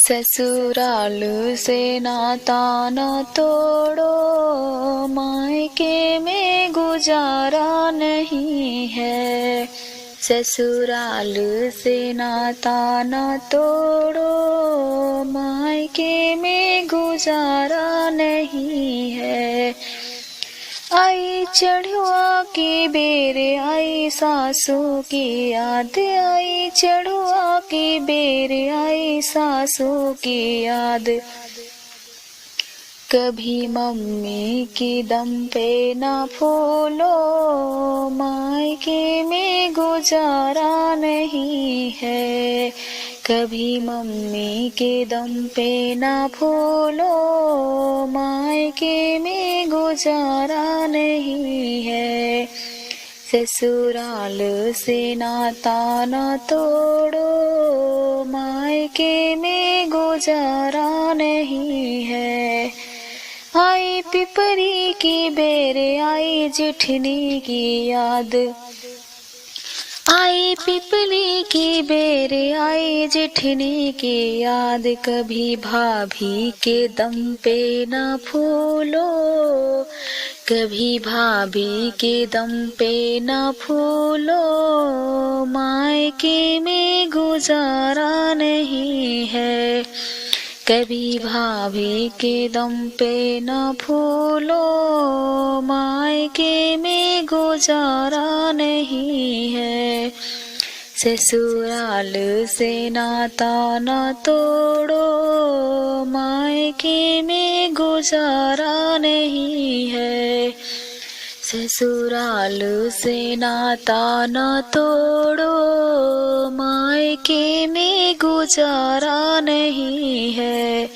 ससुराल से नाता न तोड़ो, मायके में गुजारा नहीं है। ससुराल से नाता न तोड़ो, मायके में गुजारा नहीं है। आई चढ़ुआ की बेरे आई सासू की याद, आई चढ़ुआ की बेरे आई सासू की याद। कभी मम्मी की दम पे ना फूलो, मायके में गुजारा नहीं है। कभी मम्मी के दम पे ना फूलो, मायके में गुजारा नहीं है। ससुराल से नाता न तोड़ो, मायके में गुजारा नहीं है। आई पिपरी की बेरे आई जेठनी की याद, आई पिपली की बेरे आई जेठनी की याद। कभी भाभी के दम पे ना फूलो, कभी भाभी के दम पे ना फूलो, मायके में गुजारा नहीं है। कभी भाभी के दम पे ना फूलो, मायके में गुजारा नहीं है। ससुराल से नाता न तोड़ो, मायके में गुजारा नहीं है। ससुराल से नाता न तोड़ो, मायके में गुजारा नहीं है।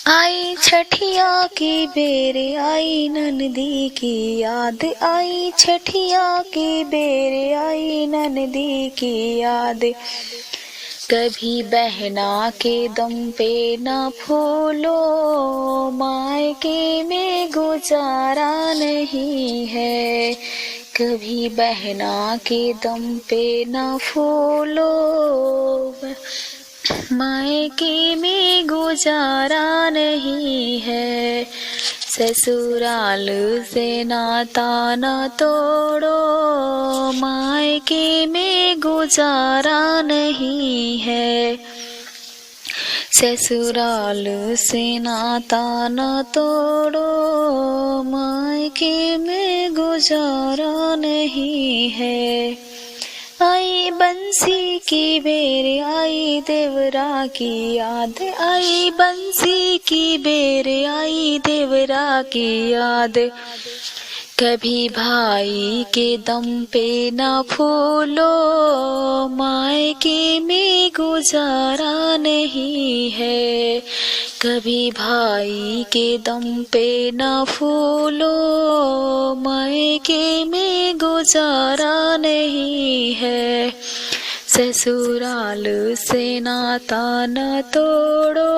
आई छठिया की बेरे आई ननदी की याद, आई छठिया की बेरे आई ननदी की याद। कभी बहना के दम पे ना फूलो, मायके में गुजारा नहीं है। कभी बहना के दम पे ना फूलो, मायके में गुजारा नहीं है। ससुराल से नाता न तोड़ो, मायके में गुजारा नहीं है। ससुराल से नाता न तोड़ो, मायके में गुजारा नहीं है। आई बंसी की बेरे आई देवरा की याद, आई बंसी की बेरे आई देवरा की याद। कभी भाई के दम पे ना फूलो, मायके में गुजारा नहीं है। कभी भाई के दम पे ना फूलो, मायके में गुजारा नहीं है। ससुराल से नाता न तोड़ो,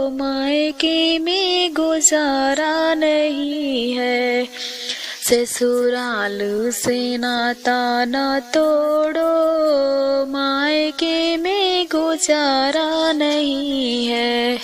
मायके में गुजारा नहीं है। ससुराल से नाता न तोड़ो, मायके में गुजारा नहीं है।